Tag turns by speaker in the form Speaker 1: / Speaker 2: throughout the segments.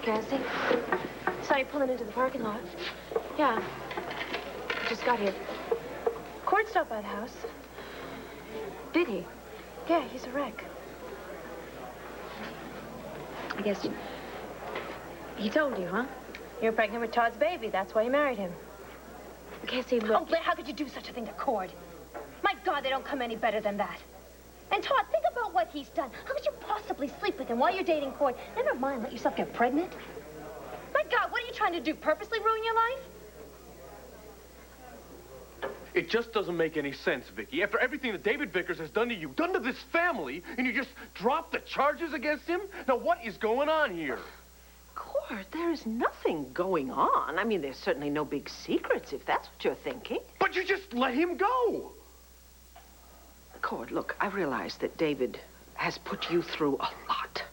Speaker 1: Cassie. Saw you pulling into the parking lot. Yeah. Just got here. Cord stopped by the house. Did he? Yeah, he's a wreck. I guess he told you, huh? You're pregnant with Todd's baby. That's why you married him. Cassie, look...
Speaker 2: Oh, Blair, how could you do such a thing to Cord? My God, they don't come any better than that. And Todd, think about what he's done. How could you possibly sleep with him while you're dating Cord? Never mind, let yourself get pregnant. My God, what are you trying to do? Purposely ruin your life?
Speaker 3: It just doesn't make any sense, Vicky. After everything that David Vickers has done to you, done to this family, and you just drop the charges against him? Now, what is going on here?
Speaker 4: Cord, there is nothing going on. I mean, there's certainly no big secrets, if that's what you're thinking.
Speaker 3: But you just let him go!
Speaker 4: Cord, look, I realize that David has put you through a lot.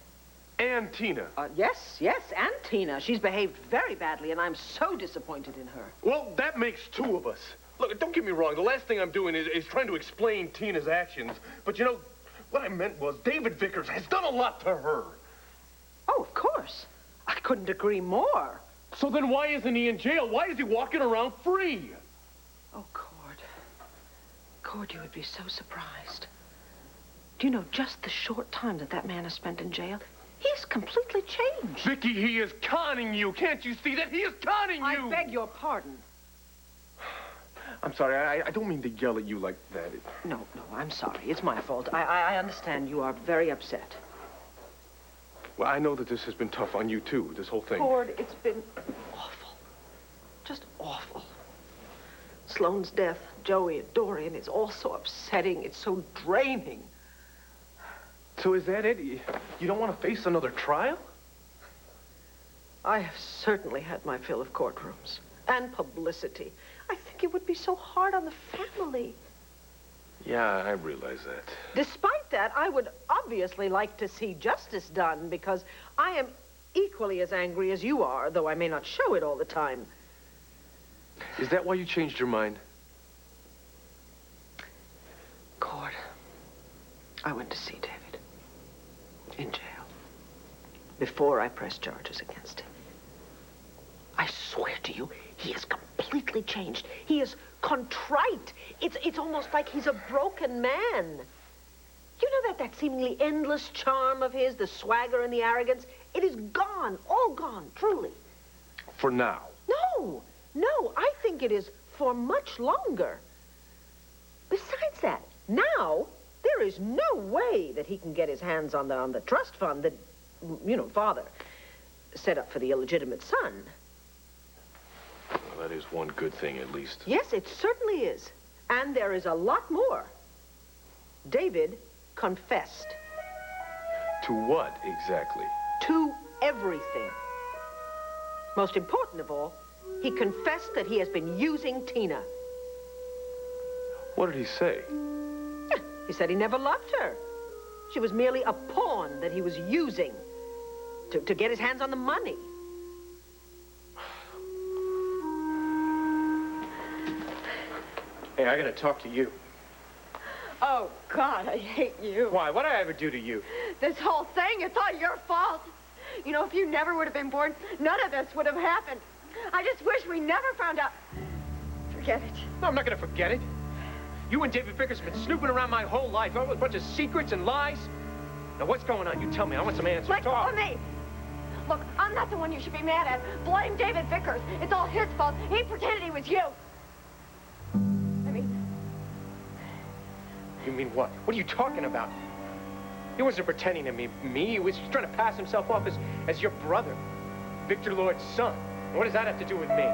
Speaker 3: And Tina.
Speaker 4: Yes, and Tina. She's behaved very badly, and I'm so disappointed in her.
Speaker 3: Well, that makes two of us. Look, don't get me wrong. The last thing I'm doing is trying to explain Tina's actions. But, you know, what I meant was David Vickers has done a lot to her.
Speaker 4: Oh, of course. I couldn't agree more.
Speaker 3: So then why isn't he in jail? Why is he walking around free?
Speaker 4: Oh, Cord. Cord, you would be so surprised. Do you know just the short time that that man has spent in jail? He's completely changed.
Speaker 3: Vicky, he is conning you. Can't you see that? He is conning you.
Speaker 4: I beg your pardon.
Speaker 3: I'm sorry. I don't mean to yell at you like that.
Speaker 4: No, I'm sorry. It's my fault. I understand you are very upset.
Speaker 3: Well, I know that this has been tough on you, too, this whole thing.
Speaker 4: Cord, it's been awful. Just awful. Sloane's death, Joey and Dorian, it's all so upsetting. It's so draining.
Speaker 3: So is that it? You don't want to face another trial?
Speaker 4: I have certainly had my fill of courtrooms and publicity. I think it would be so hard on the family.
Speaker 3: Yeah, I realize that.
Speaker 4: Despite that, I would obviously like to see justice done because I am equally as angry as you are, though I may not show it all the time.
Speaker 3: Is that why you changed your mind?
Speaker 4: Cord, I went to see David in jail before I pressed charges against him. I swear to you, he is completely changed. He is contrite. It's almost like he's a broken man. You know that seemingly endless charm of his, the swagger and the arrogance? It is gone, all gone, truly.
Speaker 3: For now.
Speaker 4: No, I think it is for much longer. Besides that, now, there is no way that he can get his hands on the trust fund that, you know, Father set up for the illegitimate son.
Speaker 3: Well, that is one good thing, at least.
Speaker 4: Yes, it certainly is. And there is a lot more. David confessed.
Speaker 3: To what, exactly?
Speaker 4: To everything. Most important of all, he confessed that he has been using Tina.
Speaker 3: What did he say?
Speaker 4: He said he never loved her. She was merely a pawn that he was using to get his hands on the money.
Speaker 5: Hey, I gotta talk to you.
Speaker 6: Oh, God, I hate you.
Speaker 5: Why? What'd I ever do to you?
Speaker 6: This whole thing, it's all your fault. You know, if you never would have been born, none of this would have happened. I just wish we never found out. Forget it.
Speaker 5: No, I'm not gonna forget it. You and David Vickers have been snooping around my whole life. A bunch of secrets and lies. Now, what's going on? You tell me. I want some answers.
Speaker 6: Let go of me. Look, I'm not the one you should be mad at. Blame David Vickers. It's all his fault. He pretended he was you.
Speaker 5: You mean what? What are you talking about? He wasn't pretending to be me. He was trying to pass himself off as your brother, Victor Lord's son. And what does that have to do with me?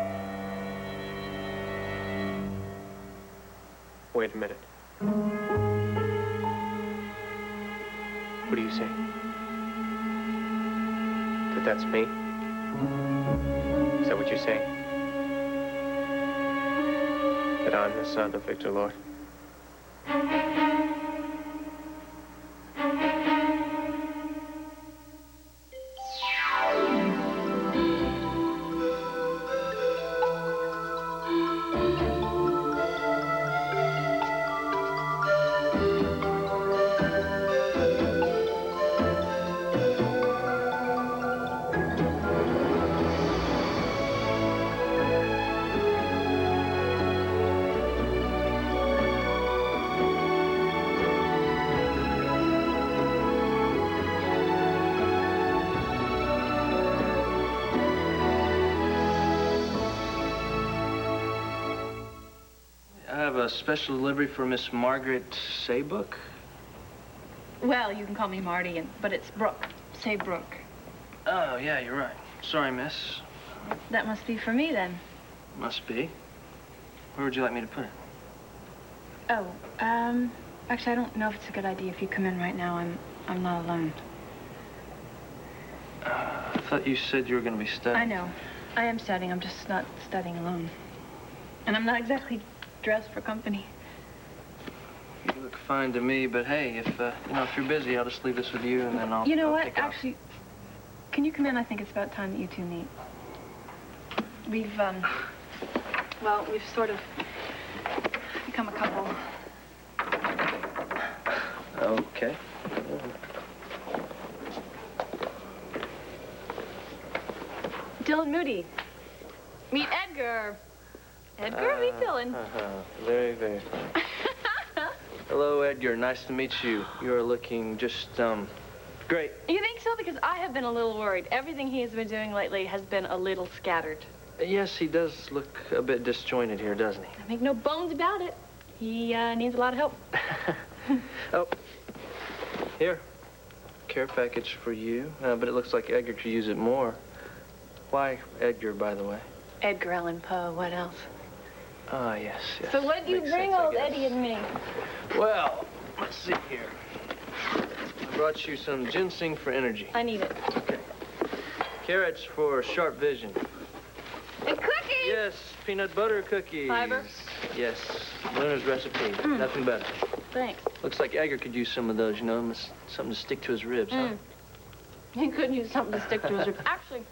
Speaker 5: Wait a minute. What are you saying? That's me? Is that what you're saying? That I'm the son of Victor Lord?
Speaker 7: have a special delivery for Miss Margaret Saybrook?
Speaker 8: Well, you can call me Marty, but it's Brooke. Say Brooke.
Speaker 7: Oh, yeah, you're right. Sorry, miss.
Speaker 8: That must be for me, then.
Speaker 7: Must be. Where would you like me to put it?
Speaker 8: Oh, actually, I don't know if it's a good idea if you come in right now. I'm not alone.
Speaker 7: I thought you said you were going to be studying.
Speaker 8: I know. I am studying. I'm just not studying alone. And I'm not exactly dressed for company.
Speaker 7: You look fine to me, but hey, if you're busy, I'll just leave this with you, and then I'll...
Speaker 8: You know
Speaker 7: I'll
Speaker 8: what?
Speaker 7: take off.
Speaker 8: Actually, can you come in? I think it's about time that you two meet. We've sort of become a couple.
Speaker 7: Okay.
Speaker 8: Dylan Moody. Meet Edgar. Edgar, meet Dylan.
Speaker 7: Very, very fine. Hello, Edgar. Nice to meet you. You're looking just, great.
Speaker 8: You think so? Because I have been a little worried. Everything he has been doing lately has been a little scattered.
Speaker 7: Yes, he does look a bit disjointed here, doesn't he?
Speaker 8: I make no bones about it. He needs a lot of help.
Speaker 7: Oh, here. Care package for you. But it looks like Edgar could use it more. Why Edgar, by the way?
Speaker 8: Edgar Allan Poe, what else?
Speaker 7: Ah, yes, yes.
Speaker 8: So what did you
Speaker 7: Makes
Speaker 8: bring
Speaker 7: sense, I
Speaker 8: old
Speaker 7: guess.
Speaker 8: Eddie and me?
Speaker 7: Well, let's see here. I brought you some ginseng for energy.
Speaker 8: I need it.
Speaker 7: Okay. Carrots for sharp vision.
Speaker 8: And cookies!
Speaker 7: Yes, peanut butter cookies.
Speaker 8: Fiber?
Speaker 7: Yes, Luna's recipe. Nothing better.
Speaker 8: Thanks.
Speaker 7: Looks like Edgar could use some of those, you know, something to stick to his ribs, huh?
Speaker 8: He could use something to stick to his ribs. Actually,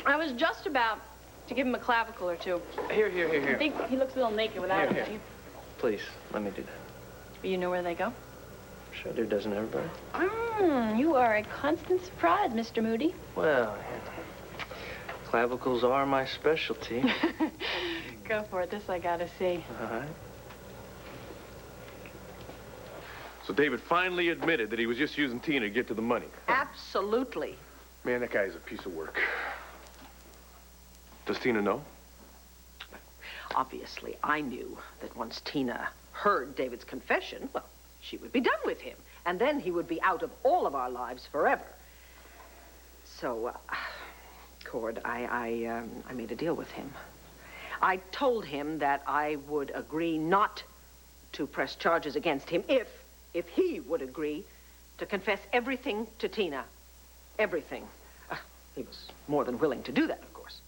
Speaker 8: I was just about to give him a clavicle or two.
Speaker 7: Here.
Speaker 8: I think he looks a little naked without them,
Speaker 7: Here.
Speaker 8: don't you?
Speaker 7: Please, let me do that.
Speaker 8: You know where they go?
Speaker 7: Sure do, doesn't everybody?
Speaker 8: You are a constant surprise, Mr. Moody.
Speaker 7: Well, yeah. Clavicles are my specialty.
Speaker 8: Go for it. This I gotta see.
Speaker 7: All right.
Speaker 3: So David finally admitted that he was just using Tina to get to the money.
Speaker 4: Absolutely.
Speaker 3: Man, that guy is a piece of work. Does Tina know?
Speaker 4: Obviously, I knew that once Tina heard David's confession, well, she would be done with him. And then he would be out of all of our lives forever. So, Cord, I made a deal with him. I told him that I would agree not to press charges against him if he would agree to confess everything to Tina. Everything. He was more than willing to do that, of course.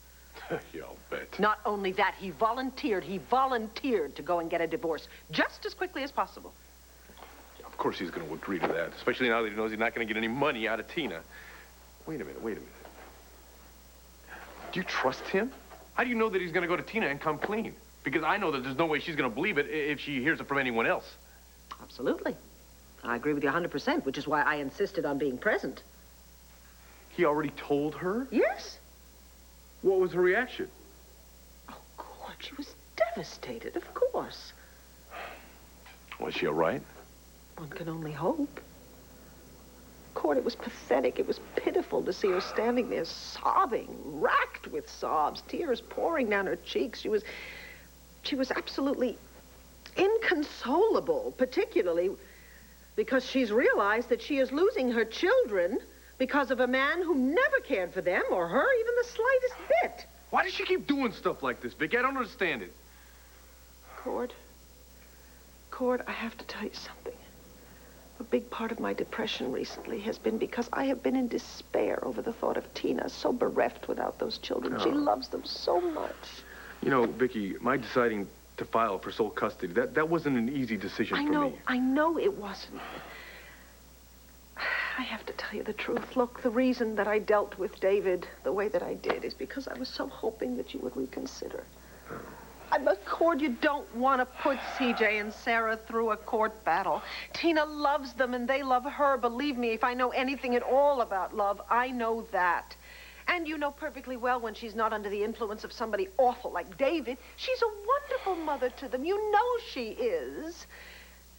Speaker 3: Yeah, I'll bet.
Speaker 4: Not only that, he volunteered to go and get a divorce just as quickly as possible.
Speaker 3: Yeah, of course he's going to agree to that, especially now that he knows he's not going to get any money out of Tina. Wait a minute. Do you trust him? How do you know that he's going to go to Tina and come clean? Because I know that there's no way she's going to believe it if she hears it from anyone else.
Speaker 4: Absolutely. I agree with you 100%, which is why I insisted on being present.
Speaker 3: He already told her?
Speaker 4: Yes.
Speaker 3: What was her reaction?
Speaker 4: Oh, God, she was devastated, of course.
Speaker 3: Was she all right?
Speaker 4: One can only hope. Cord, it was pathetic. It was pitiful to see her standing there sobbing, racked with sobs, tears pouring down her cheeks. She was absolutely inconsolable, particularly because she's realized that she is losing her children because of a man who never cared for them or her even the slightest bit.
Speaker 3: Why does she keep doing stuff like this, Vicky? I don't understand it.
Speaker 4: Cord, I have to tell you something. A big part of my depression recently has been because I have been in despair over the thought of Tina, so bereft without those children. She loves them so much.
Speaker 3: You know, Vicky, my deciding to file for sole custody, that wasn't an easy decision for me.
Speaker 4: I know it wasn't. I have to tell you the truth. Look, the reason that I dealt with David the way that I did is because I was so hoping that you would reconsider. But, Cord, you don't want to put CJ and Sarah through a court battle. Tina loves them and they love her. Believe me, if I know anything at all about love, I know that. And you know perfectly well when she's not under the influence of somebody awful like David, she's a wonderful mother to them. You know she is.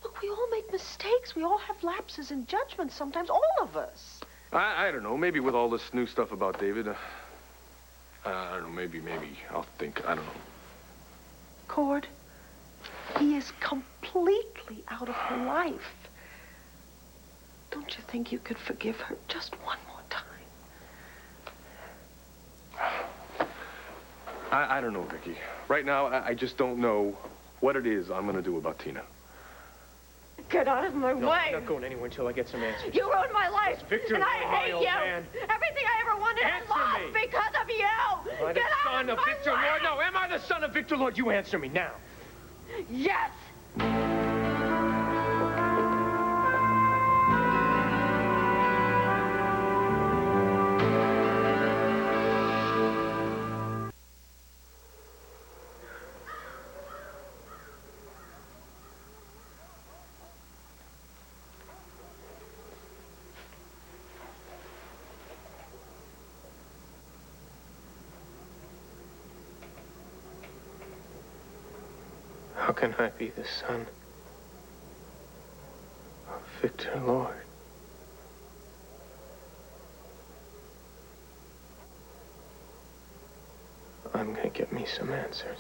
Speaker 4: Look, we all make mistakes. We all have lapses in judgment sometimes, all of us.
Speaker 3: I don't know. Maybe with all this new stuff about David, I don't know. Maybe I'll think. I don't know.
Speaker 4: Cord, He is completely out of her life. Don't you think you could forgive her just one more time?
Speaker 3: I don't know, Vicky. Right now, I just don't know what it is I'm gonna do about Tina.
Speaker 6: Get out of my
Speaker 5: No,
Speaker 6: way.
Speaker 5: I'm not going anywhere until I get some answers.
Speaker 6: You ruined my life.
Speaker 5: Victor,
Speaker 6: and I
Speaker 5: you're my
Speaker 6: hate
Speaker 5: old
Speaker 6: you.
Speaker 5: man.
Speaker 6: Everything I ever wanted,
Speaker 5: Answer
Speaker 6: I lost
Speaker 5: me.
Speaker 6: because of you.
Speaker 5: Am I the
Speaker 6: Get out
Speaker 5: son
Speaker 6: of
Speaker 5: of
Speaker 6: my
Speaker 5: Victor
Speaker 6: life.
Speaker 5: Lord? No, am I the son of Victor Lord? You answer me now.
Speaker 6: Yes.
Speaker 5: How can I be the son of Victor Lord? I'm gonna get me some answers.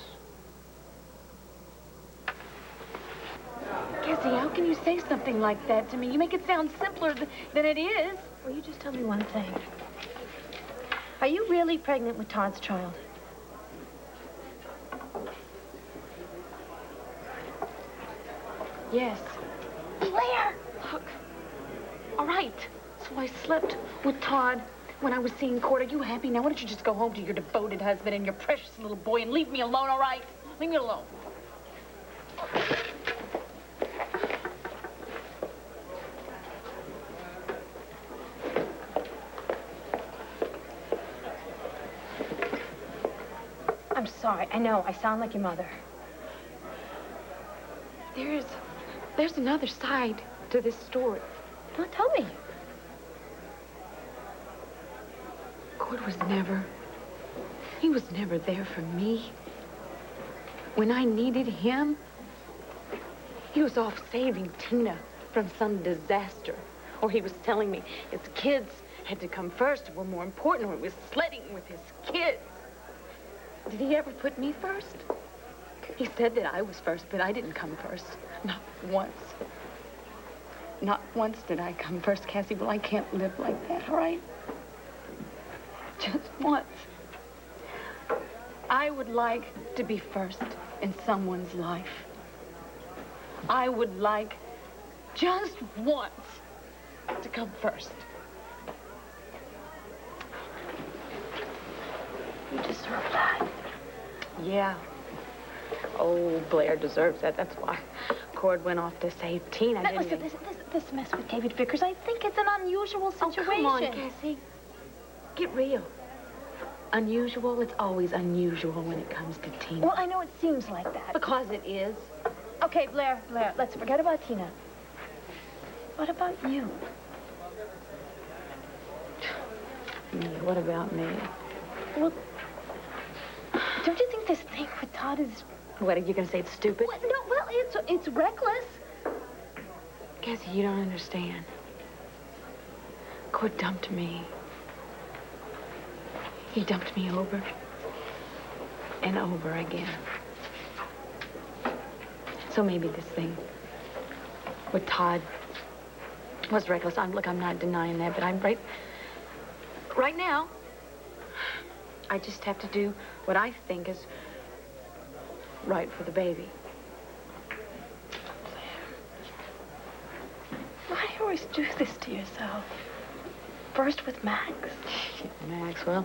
Speaker 2: Cassie, how can you say something like that to me? You make it sound simpler than it is.
Speaker 1: Will you just tell me one thing?
Speaker 2: Are you really pregnant with Todd's child?
Speaker 1: Yes.
Speaker 2: Blair!
Speaker 1: Look. All right. So I slept with Todd when I was seeing Court. Are you happy now? Why don't you just go home to your devoted husband and your precious little boy and leave me alone, all right? Leave me alone.
Speaker 2: I'm sorry. I know. I sound like your mother.
Speaker 1: There's another side to this story.
Speaker 2: Well, tell me.
Speaker 1: Court was never there for me. When I needed him, he was off saving Tina from some disaster. Or he was telling me his kids had to come first, were more important, or he was sledding with his kids. Did he ever put me first? He said that I was first, but I didn't come first. Not once. Not once did I come first, Cassie. Well, I can't live like that, all right? Just once. I would like to be first in someone's life. I would like just once to come first.
Speaker 2: You deserve that.
Speaker 1: Yeah. Oh, Blair deserves that. That's why Cord went off to save Tina,
Speaker 2: Now,
Speaker 1: didn't
Speaker 2: listen,
Speaker 1: he?
Speaker 2: this mess with David Vickers, I think it's an unusual situation.
Speaker 1: Oh, come on, Cassie. Get real. Unusual, it's always unusual when it comes to Tina.
Speaker 2: Well, I know it seems like that.
Speaker 1: Because it is.
Speaker 2: Okay, Blair, let's forget about Tina. What about you?
Speaker 1: Me, what about me?
Speaker 2: Well, don't you think this thing with Todd is...
Speaker 1: What, are you going to say it's stupid?
Speaker 2: Well, no, well, it's reckless.
Speaker 1: Cassie, you don't understand. Cord dumped me. He dumped me over and over again. So maybe this thing with Todd was reckless. Look, I'm not denying that, but I'm right now, I just have to do what I think is right for the baby.
Speaker 2: Why do you always do this to yourself? First with Max.
Speaker 1: Max, well,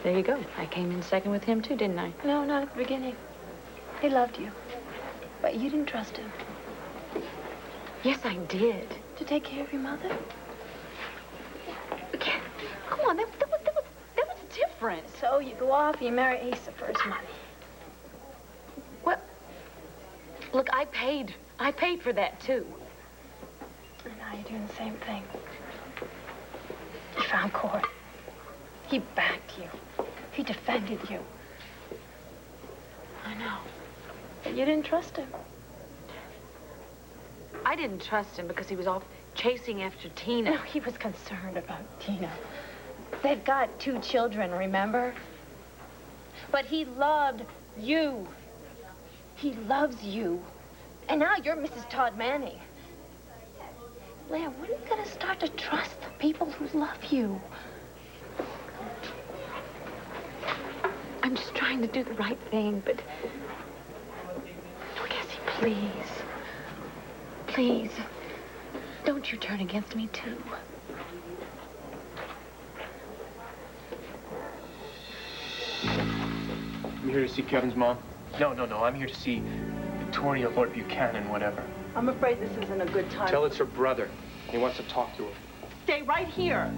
Speaker 1: there you go. I came in second with him too, didn't I?
Speaker 2: No, not at the beginning. He loved you. But you didn't trust him.
Speaker 1: Yes, I did.
Speaker 2: To take care of your mother?
Speaker 1: Okay, come on, that was different.
Speaker 2: So you go off and you marry Asa for his money.
Speaker 1: Well, look, I paid for that too.
Speaker 2: And now you're doing the same thing. You found Cord. He backed you. He defended you.
Speaker 1: I know.
Speaker 2: But you didn't trust him.
Speaker 1: I didn't trust him because he was off chasing after Tina.
Speaker 2: No, he was concerned about Tina. They've got 2 children, remember? But he loved you. He loves you. And now you're Mrs. Todd Manning. Blair, when are you going to start to trust the people who love you?
Speaker 1: I'm just trying to do the right thing, but... Cassie, please. Please. Don't you turn against me, too.
Speaker 5: I'm here to see Kevin's mom. No. I'm here to see Victoria, Lord Buchanan, whatever.
Speaker 6: I'm afraid this isn't a good time.
Speaker 5: Tell it's her brother. He wants to talk to her.
Speaker 6: Stay right here.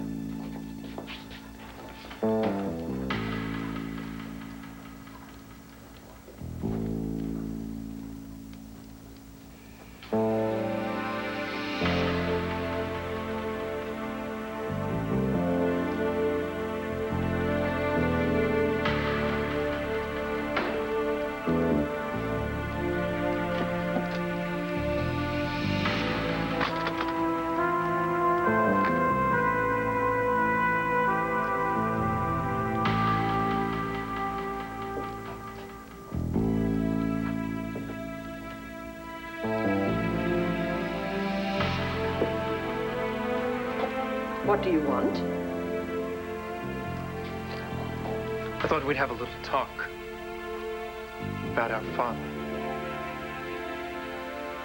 Speaker 6: What do you want?
Speaker 5: I thought we'd have a little talk about our father,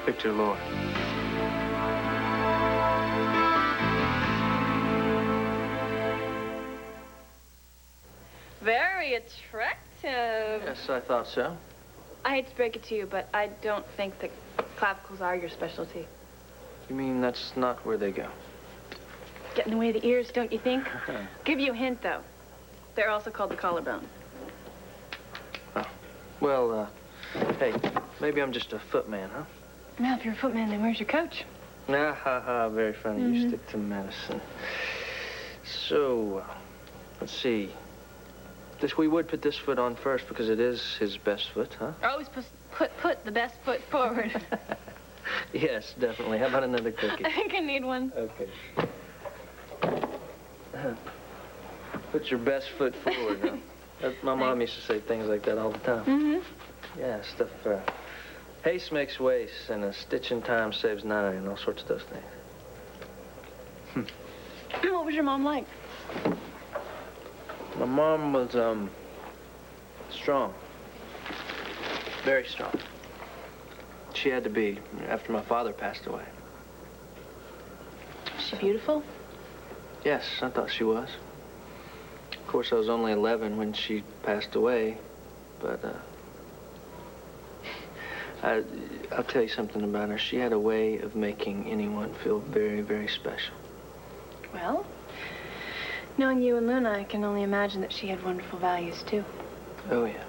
Speaker 5: Victor Lord.
Speaker 8: Very attractive.
Speaker 7: Yes, I thought so.
Speaker 8: I hate to break it to you, but I don't think that clavicles are your specialty.
Speaker 7: You mean that's not where they go?
Speaker 8: Get in the way of the ears, don't you think? Give you a hint, though. They're also called the collarbone.
Speaker 7: Oh. Well, hey, maybe I'm just a footman, huh?
Speaker 8: Well, if you're a footman, then where's your coach?
Speaker 7: Ah, ha, ha, very funny. You stick to medicine. So, let's see. We would put this foot on first because it is his best foot, huh?
Speaker 8: Always put the best foot forward.
Speaker 7: Yes, definitely. How about another cookie?
Speaker 8: I think I need one.
Speaker 7: Okay. Put your best foot forward, huh? My mom used to say things like that all the time.
Speaker 8: Mm-hmm.
Speaker 7: Yeah, stuff, haste makes waste, and a stitch in time saves 9, and all sorts of those things.
Speaker 8: What was your mom like?
Speaker 7: My mom was, strong. Very strong. She had to be after my father passed away.
Speaker 8: Was she beautiful?
Speaker 7: Yes, I thought she was. Of course, I was only 11 when she passed away, but, I'll tell you something about her. She had a way of making anyone feel very, very special.
Speaker 8: Well, knowing you and Luna, I can only imagine that she had wonderful values, too.
Speaker 7: Oh, yeah.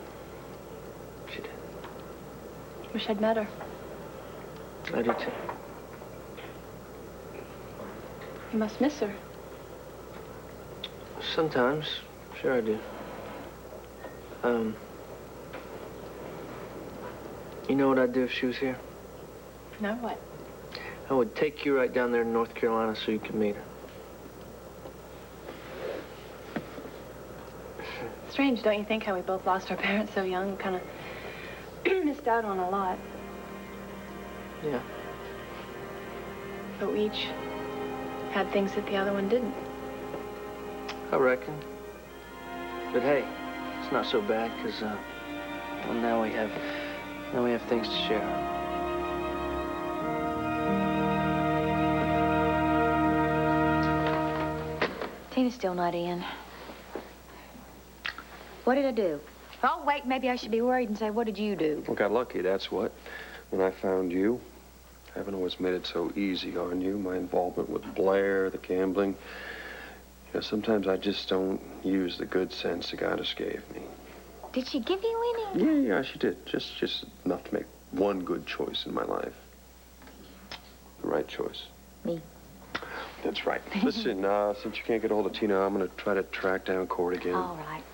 Speaker 7: She did.
Speaker 8: Wish I'd met her.
Speaker 7: I do, too.
Speaker 8: You must miss her.
Speaker 7: Sometimes. Sure I do. You know what I'd do if she was here?
Speaker 8: Now what?
Speaker 7: I would take you right down there to North Carolina so you could meet her.
Speaker 8: Strange, don't you think, how we both lost our parents so young? Kind of missed out on a lot.
Speaker 7: Yeah.
Speaker 8: But we each had things that the other one didn't.
Speaker 7: I reckon. But hey, it's not so bad, because, well, now we have things to share.
Speaker 9: Tina's still not in. What did I do? Oh, wait, maybe I should be worried and say, what did you do?
Speaker 10: Well, got lucky, that's what. When I found you, haven't always made it so easy on you. My involvement with Blair, the gambling. You know, sometimes I just don't use the good sense the goddess gave me.
Speaker 9: Did she give you any?
Speaker 10: Yeah, she did. Just enough to make one good choice in my life. The right choice.
Speaker 9: Me.
Speaker 10: That's right. Listen, since you can't get a hold of Tina, I'm going to try to track down Cord again.
Speaker 9: All right.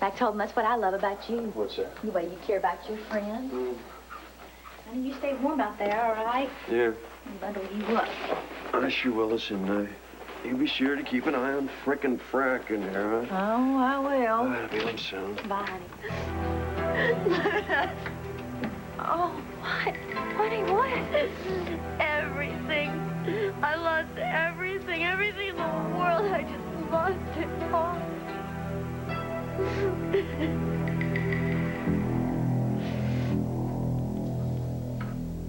Speaker 9: I told him that's what I love about you.
Speaker 10: What's that?
Speaker 9: The way you care about your friend. And you stay warm out there, all right?
Speaker 10: Yeah.
Speaker 9: I'll bundle you up.
Speaker 10: I sure will. Listen, you be sure to keep an eye on frickin' Frack in there, huh?
Speaker 9: Oh, I will.
Speaker 10: I'll be home soon.
Speaker 9: Bye.
Speaker 2: Oh, what? Honey, what? Everything. I lost everything. Everything in the world. I just lost it all.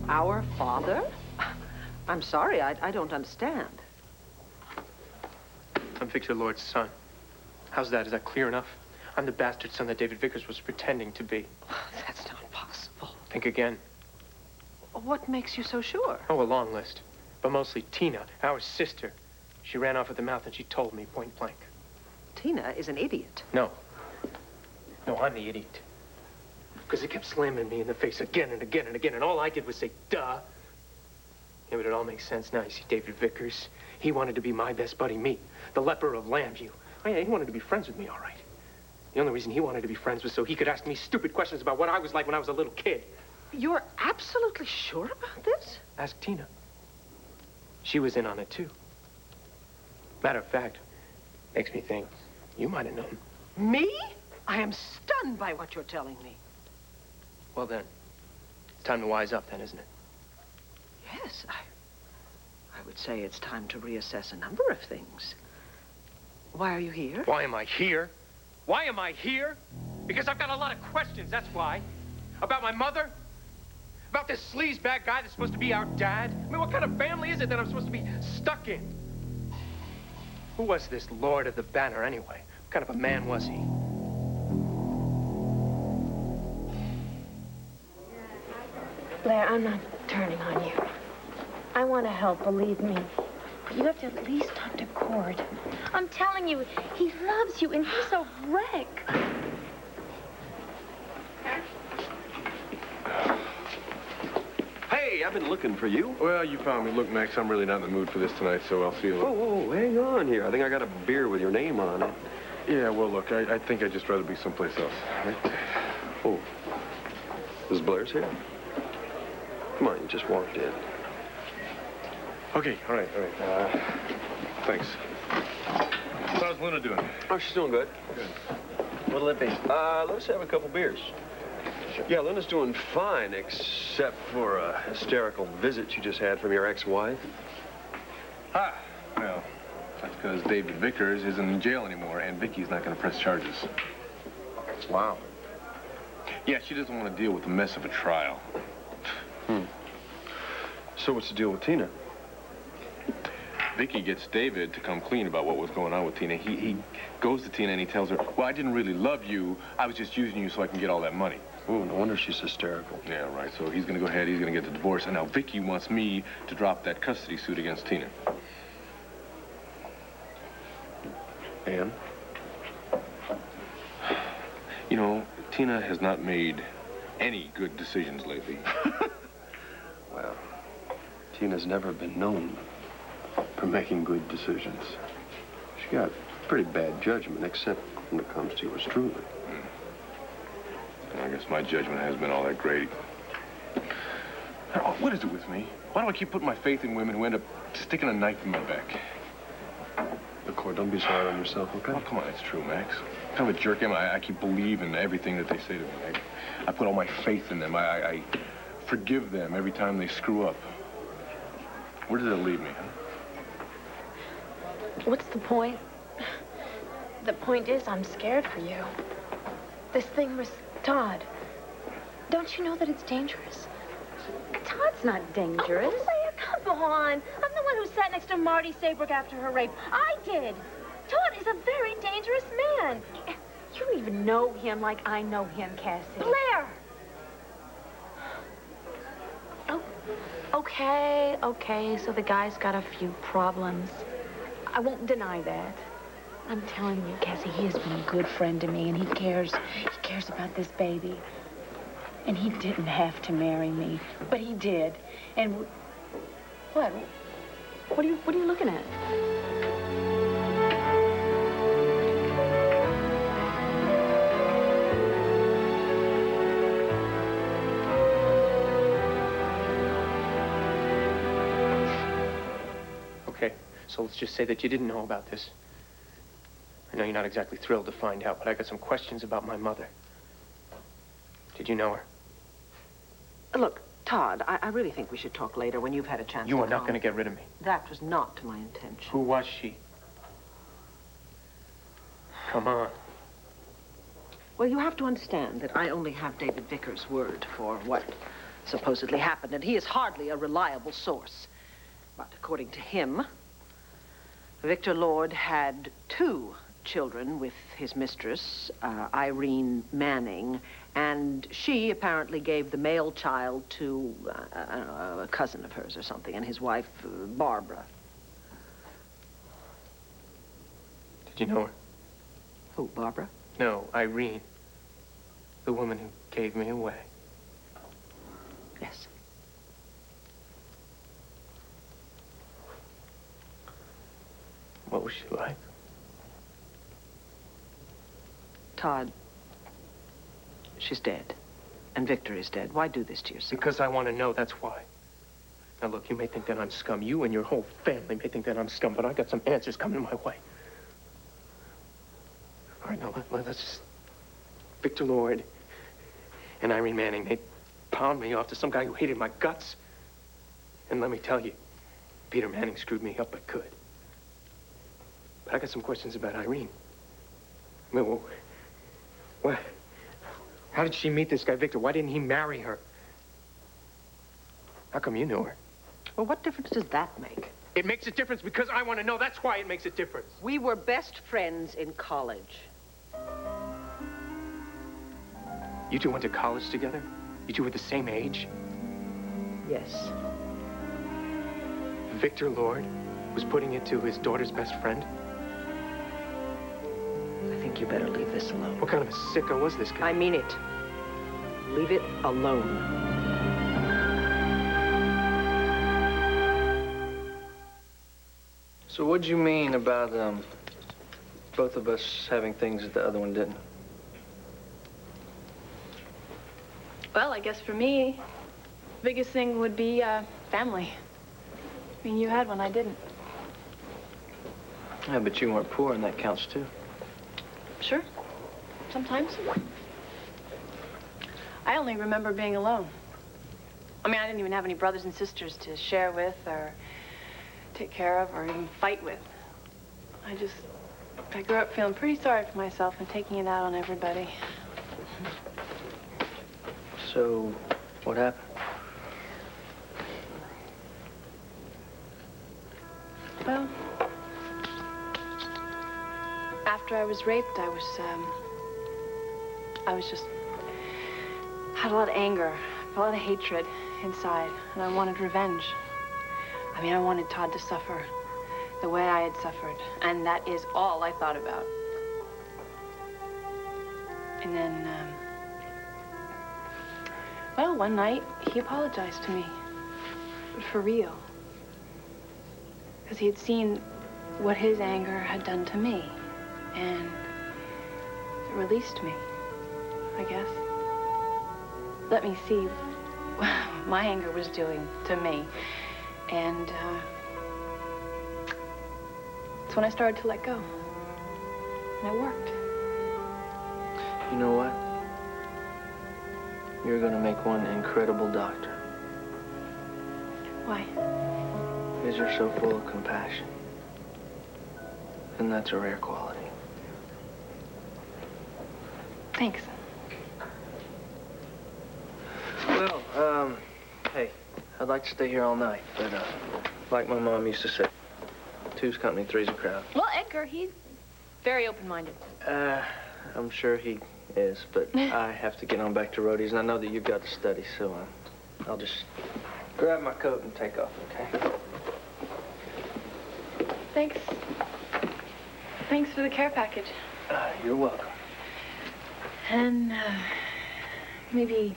Speaker 4: Our father? I'm sorry, I don't understand.
Speaker 5: I'm Victor Lord's son. How's that? Is that clear enough? I'm the bastard son that David Vickers was pretending to be.
Speaker 4: That's not possible.
Speaker 5: Think again.
Speaker 4: What makes you so sure?
Speaker 5: Oh, a long list. But mostly Tina, our sister. She ran off at the mouth and she told me point blank.
Speaker 4: Tina is an idiot.
Speaker 5: No. No, I'm the idiot. Because he kept slamming me in the face again and again and again, and all I did was say, duh. Yeah, but it all makes sense now. You see, David Vickers, he wanted to be my best buddy, me, the leper of Lambview. Oh, yeah, he wanted to be friends with me, all right. The only reason he wanted to be friends was so he could ask me stupid questions about what I was like when I was a little kid.
Speaker 4: You're absolutely sure about this?
Speaker 5: Ask Tina. She was in on it, too. Matter of fact, makes me think you might have known.
Speaker 4: Me? I am stunned by what you're telling me.
Speaker 5: Well, then, it's time to wise up, then, isn't it?
Speaker 4: Yes, I would say it's time to reassess a number of things. Why are you here?
Speaker 5: Why am I here? Why am I here? Because I've got a lot of questions, that's why. About my mother? About this sleazebag guy that's supposed to be our dad? I mean, what kind of family is it that I'm supposed to be stuck in? Who was this Lord of the Banner, anyway? What kind of a man was he?
Speaker 2: Blair, I'm not turning on you. I want to help, believe me. But you have to at least talk to Cord. I'm telling you, he loves you, and he's a wreck.
Speaker 10: Hey, I've been looking for you.
Speaker 3: Well, you found me. Look, Max, I'm really not in the mood for this tonight, so I'll see you later.
Speaker 10: Whoa, hang on here. I think I got a beer with your name on it.
Speaker 3: Yeah, well, look, I think I'd just rather be someplace else. Right?
Speaker 10: Oh, this Blair's here? Come on, you just walked in.
Speaker 3: Okay, all right. Thanks. How's Luna doing?
Speaker 10: Oh, she's doing good.
Speaker 3: What'll it be?
Speaker 10: Let's have a couple beers. Yeah, Luna's doing fine, except for a hysterical visit you just had from your ex-wife.
Speaker 3: Well, that's because David Vickers isn't in jail anymore, and Vicky's not going to press charges.
Speaker 10: Wow.
Speaker 3: Yeah, she doesn't want to deal with the mess of a trial.
Speaker 10: So what's the deal with Tina?
Speaker 3: Vicky gets David to come clean about what was going on with Tina. He goes to Tina and he tells her, well, I didn't really love you. I was just using you so I can get all that money.
Speaker 10: Oh, no wonder she's hysterical.
Speaker 3: Yeah, right. So he's going to go ahead, he's going to get the divorce. And now Vicky wants me to drop that custody suit against Tina.
Speaker 10: And?
Speaker 3: You know, Tina has not made any good decisions lately.
Speaker 10: Well, Tina's never been known for making good decisions. She got pretty bad judgment, except when it comes to yours truly.
Speaker 3: I guess my judgment has been all that great. What is it with me? Why do I keep putting my faith in women who end up sticking a knife in my back?
Speaker 10: Look, Cord, don't be so hard on yourself, okay?
Speaker 3: Oh, come on, it's true, Max. What kind of a jerk am I? I keep believing everything that they say to me. I put all my faith in them. I forgive them every time they screw up. Where does it leave me, huh?
Speaker 2: What's the point? The point is, I'm scared for you. This thing was Todd. Don't you know that it's dangerous?
Speaker 1: Todd's not dangerous.
Speaker 2: Oh, Blair, come on. I'm the one who sat next to Marty Saybrook after her rape. I did. Todd is a very dangerous man.
Speaker 1: You don't even know him like I know him, Cassie.
Speaker 2: Blair!
Speaker 1: Oh, okay, so the guy's got a few problems. I won't deny that. I'm telling you, Cassie, he has been a good friend to me, and he cares about this baby. And he didn't have to marry me, but he did. And what? What are you looking at?
Speaker 5: Okay, so let's just say that you didn't know about this. I know you're not exactly thrilled to find out, but I got some questions about my mother. Did you know her?
Speaker 4: Look, Todd, I really think we should talk later when you've had a chance
Speaker 5: You
Speaker 4: to
Speaker 5: are not
Speaker 4: calm.
Speaker 5: going to get rid of me.
Speaker 4: That was not my intention.
Speaker 5: Who was she? Come on.
Speaker 4: Well, you have to understand that I only have David Vickers' word for what supposedly happened, and he is hardly a reliable source. But according to him, Victor Lord had 2 children with his mistress, Irene Manning, and she apparently gave the male child to, I don't know, a cousin of hers or something, and his wife, Barbara.
Speaker 5: Did you know her?
Speaker 4: Who, Barbara?
Speaker 5: No, Irene. The woman who gave me away.
Speaker 4: Yes.
Speaker 5: What was she like?
Speaker 4: Todd, she's dead. And Victor is dead. Why do this to yourself?
Speaker 5: Because I want to know, that's why. Now, look, you may think that I'm scum. You and your whole family may think that I'm scum, but I got some answers coming my way. All right, now, let's just... Victor Lord and Irene Manning, they pound me off to some guy who hated my guts. And let me tell you, Peter Manning screwed me up, but good. But I got some questions about Irene. I mean, what? How did she meet this guy, Victor? Why didn't he marry her? How come you knew her?
Speaker 4: Well, what difference does that make?
Speaker 5: It makes a difference because I want to know. That's why it makes a difference.
Speaker 4: We were best friends in college.
Speaker 5: You two went to college together? You two were the same age?
Speaker 4: Yes.
Speaker 5: Victor Lord was putting it to his daughter's best friend?
Speaker 4: I think you better leave this alone.
Speaker 5: What kind of a sicko was this guy?
Speaker 4: I mean it. Leave it alone.
Speaker 7: So what'd you mean about, both of us having things that the other one didn't?
Speaker 8: Well, I guess for me, the biggest thing would be family. I mean, you had one, I didn't.
Speaker 7: Yeah, but you weren't poor, and that counts, too.
Speaker 8: Sure. Sometimes. I only remember being alone. I mean, I didn't even have any brothers and sisters to share with or take care of or even fight with. I grew up feeling pretty sorry for myself and taking it out on everybody.
Speaker 7: So, what happened?
Speaker 8: Well, after I was raped, I had a lot of anger, a lot of hatred inside, and I wanted revenge. I mean, I wanted Todd to suffer the way I had suffered, and that is all I thought about. And then, well, one night, he apologized to me, but for real. Because he had seen what his anger had done to me, and it released me, I guess. Let me see what my anger was doing to me, and that's when I started to let go, and it worked.
Speaker 7: You know what? You're gonna make one incredible doctor.
Speaker 8: Why?
Speaker 7: Because you're so full of compassion. And that's a rare quality.
Speaker 8: Thanks.
Speaker 7: Well, hey, I'd like to stay here all night, but, like my mom used to say, two's company, three's a crowd.
Speaker 8: Well, Edgar, he's very open-minded.
Speaker 7: I'm sure he is, but I have to get on back to roadies, and I know that you've got to study, so, I'll just grab my coat and take off, okay?
Speaker 8: Thanks. Thanks for the care package.
Speaker 7: You're welcome.
Speaker 8: And, maybe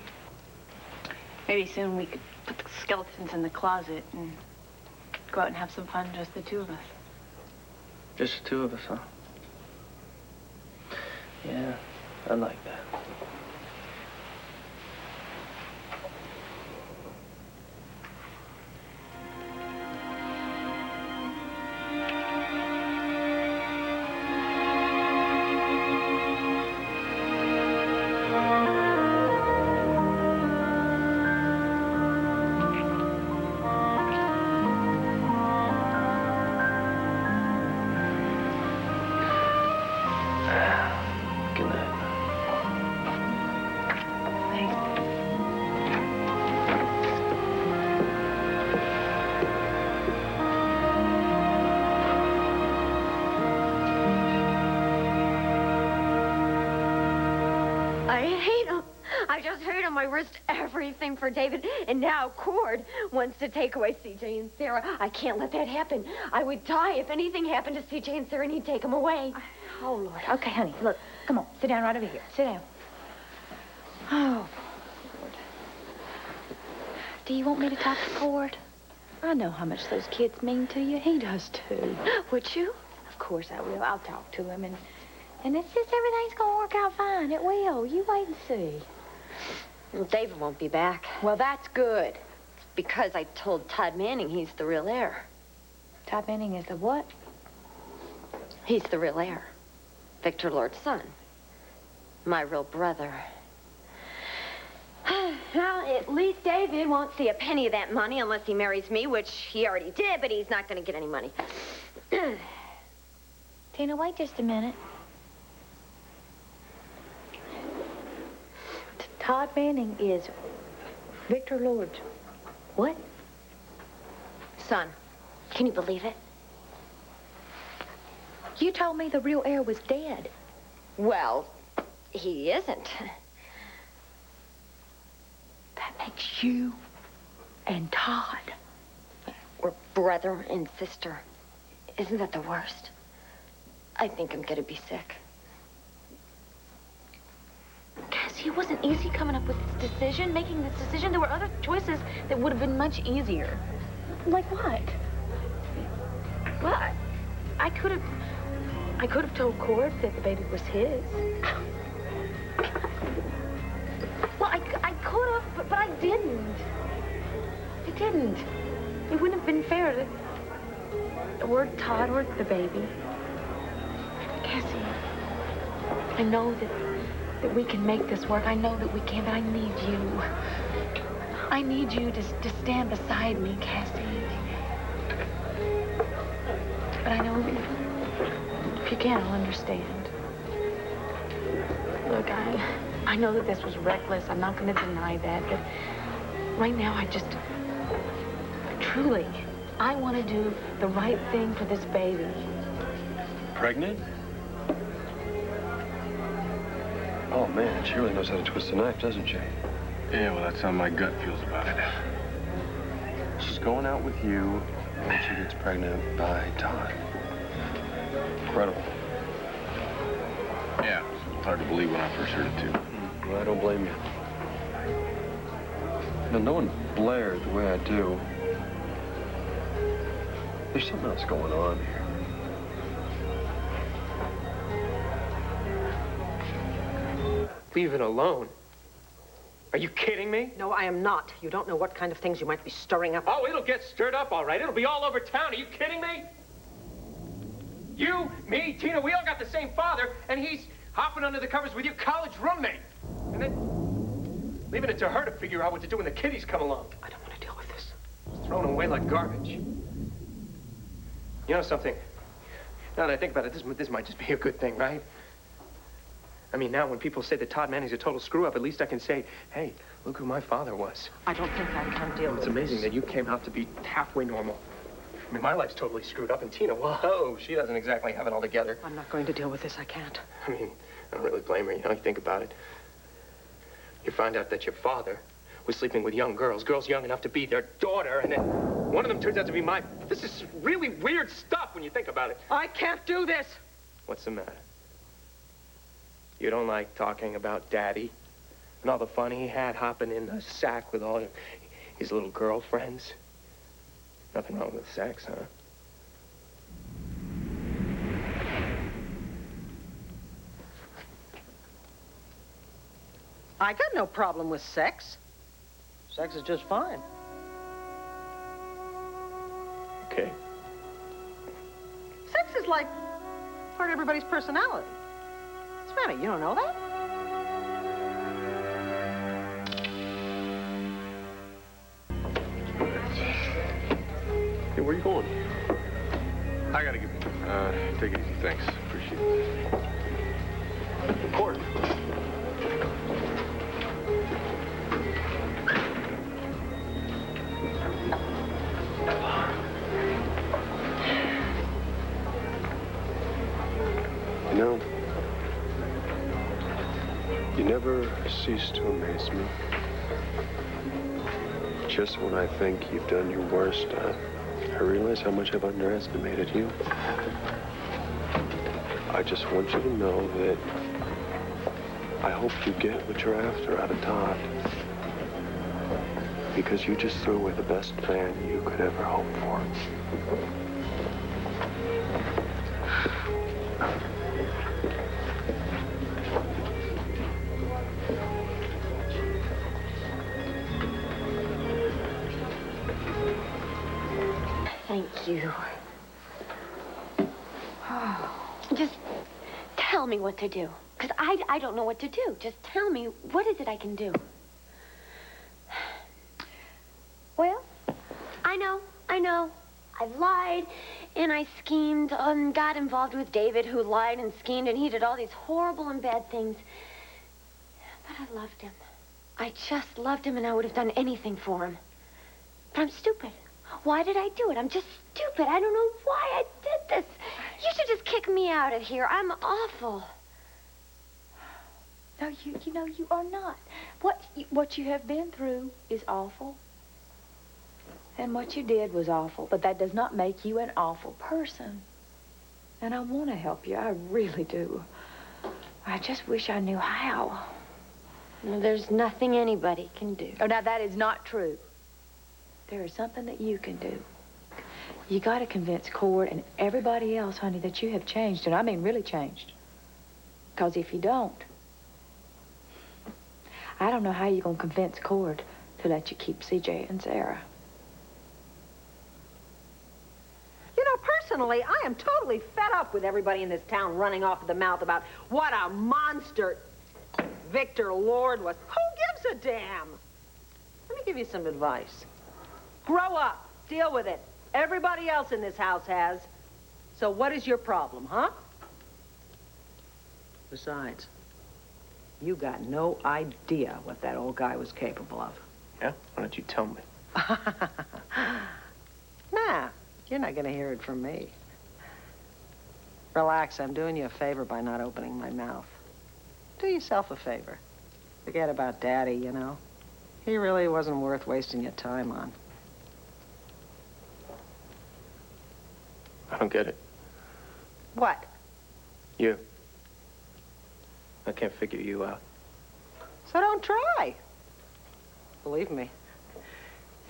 Speaker 8: soon we could put the skeletons in the closet and go out and have some fun, just the two of us.
Speaker 7: Just the two of us, huh? Yeah, I like that.
Speaker 6: I just hate on my wrist everything for David, and now Cord wants to take away CJ and Sarah. I can't let that happen. I would die if anything happened to CJ and Sarah and he'd take them away.
Speaker 9: Oh, Lord. Okay, honey, look. Come on, sit down right over here. Sit down. Oh, Lord. Do you want me to talk to Cord? I know how much those kids mean to you. He does, too.
Speaker 6: Would you?
Speaker 9: Of course I will. I'll talk to him, and it's just everything's going to work out fine. It will. You wait and see.
Speaker 6: Well, David won't be back.
Speaker 9: Well, that's good.
Speaker 6: It's because I told Todd Manning he's the real heir.
Speaker 9: Todd Manning is the what?
Speaker 6: He's the real heir. Victor Lord's son. My real brother. Well, at least David won't see a penny of that money unless he marries me, which he already did, but he's not going to get any money.
Speaker 9: Tina, wait just a minute. Todd Manning is Victor Lord's what?
Speaker 6: Son, can you believe it?
Speaker 9: You told me the real heir was dead.
Speaker 6: Well, he isn't.
Speaker 9: That makes you and Todd.
Speaker 6: We're brother and sister. Isn't that the worst? I think I'm gonna be sick.
Speaker 1: Cassie, it wasn't easy coming up with this decision, making this decision. There were other choices that would have been much easier.
Speaker 9: Like what?
Speaker 1: Well, I could have told Cord that the baby was his. Well, I could have, but I didn't. I didn't. It wouldn't have been fair to or Todd or the baby. Cassie, I know that we can make this work. I know that we can, but I need you. I need you to stand beside me, Cassie. But I know if you can't, I'll understand. Look, I know that this was reckless. I'm not going to deny that. But right now, truly, I want to do the right thing for this baby.
Speaker 10: Pregnant? Oh, man, she really knows how to twist a knife, doesn't she?
Speaker 3: Yeah, well, that's how my gut feels about it.
Speaker 10: She's going out with you, and she gets pregnant by Todd. Incredible.
Speaker 3: Yeah, it was hard to believe when I first heard it, too.
Speaker 10: Well, I don't blame you. Now, knowing Blair the way I do, there's something else going on here.
Speaker 5: Leave it alone. Are you kidding me?
Speaker 4: No, I am not. You don't know what kind of things you might be stirring up.
Speaker 5: Oh, it'll get stirred up, all right. It'll be all over town. Are you kidding me? You, me, Tina, we all got the same father, and he's hopping under the covers with your college roommate. And then leaving it to her to figure out what to do when the kiddies come along.
Speaker 4: I don't want to deal with this.
Speaker 5: Just throwing them away like garbage. You know something? Now that I think about it, this might just be a good thing, right? I mean, now when people say that Todd Manning's a total screw-up, at least I can say, hey, look who my father was.
Speaker 4: I don't think I can deal with
Speaker 5: It's amazing that you came out to be halfway normal. I mean, my life's totally screwed up, and Tina, whoa, she doesn't exactly have it all together.
Speaker 4: I'm not going to deal with this. I can't.
Speaker 5: I mean, I don't really blame her, you know, you think about it. You find out that your father was sleeping with young girls young enough to be their daughter, and then one of them turns out to be my... This is really weird stuff when you think about it.
Speaker 4: I can't do this.
Speaker 5: What's the matter? You don't like talking about Daddy and all the fun he had hopping in the sack with all his little girlfriends? Nothing wrong with sex, huh?
Speaker 4: I got no problem with sex. Sex is just fine.
Speaker 5: Okay.
Speaker 4: Sex is like part of everybody's personality. What's the matter? You don't know that?
Speaker 3: Hey, where are you going? I gotta get... take it easy, thanks. Appreciate it.
Speaker 5: Cord.
Speaker 10: You know, you never cease to amaze me. Just when I think you've done your worst, I realize how much I've underestimated you. I just want you to know that I hope you get what you're after out of Todd. Because you just threw away the best man you could ever hope for.
Speaker 6: Thank you. Just tell me what to do. Because I don't know what to do. Just tell me, what is it I can do? Well, I know. I've lied, and I schemed, and got involved with David, who lied and schemed, and he did all these horrible and bad things. But I loved him. I just loved him, and I would have done anything for him. But I'm stupid. Why did I do it? I'm just stupid. I don't know why I did this. You should just kick me out of here. I'm awful.
Speaker 9: No, you know, you are not. What you have been through is awful. And what you did was awful, but that does not make you an awful person. And I want to help you. I really do. I just wish I knew how.
Speaker 6: Well, there's nothing anybody can do.
Speaker 9: Oh, now that is not true. There is something that you can do. You got to convince Cord and everybody else, honey, that you have changed, and I mean really changed. Because if you don't, I don't know how you're going to convince Cord to let you keep CJ and Sarah.
Speaker 4: You know, personally, I am totally fed up with everybody in this town running off at the mouth about what a monster Victor Lord was. Who gives a damn? Let me give you some advice. Grow up. Deal with it. Everybody else in this house has. So what is your problem, huh? Besides, you got no idea what that old guy was capable of.
Speaker 5: Yeah? Why don't you tell me?
Speaker 4: Nah, you're not going to hear it from me. Relax, I'm doing you a favor by not opening my mouth. Do yourself a favor. Forget about Daddy, you know. He really wasn't worth wasting your time on.
Speaker 5: I don't get it.
Speaker 4: What?
Speaker 5: You. I can't figure you out.
Speaker 4: So don't try. Believe me,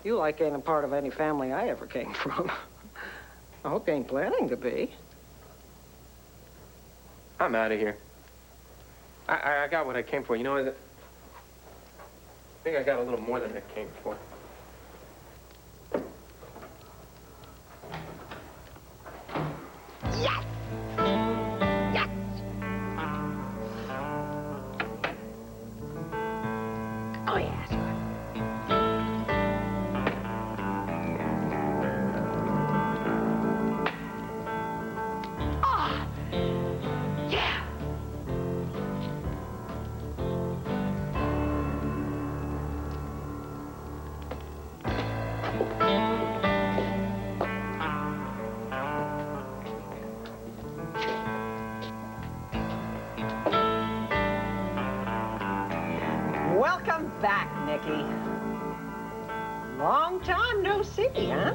Speaker 4: you like ain't a part of any family I ever came from. I hope you ain't planning to be.
Speaker 5: I'm out of here. I got what I came for. You know, I think I got a little more than I came for.
Speaker 4: Yes! Yes! Oh, yes. Ah! Yeah! Welcome back, Nicky. Long time no see, huh?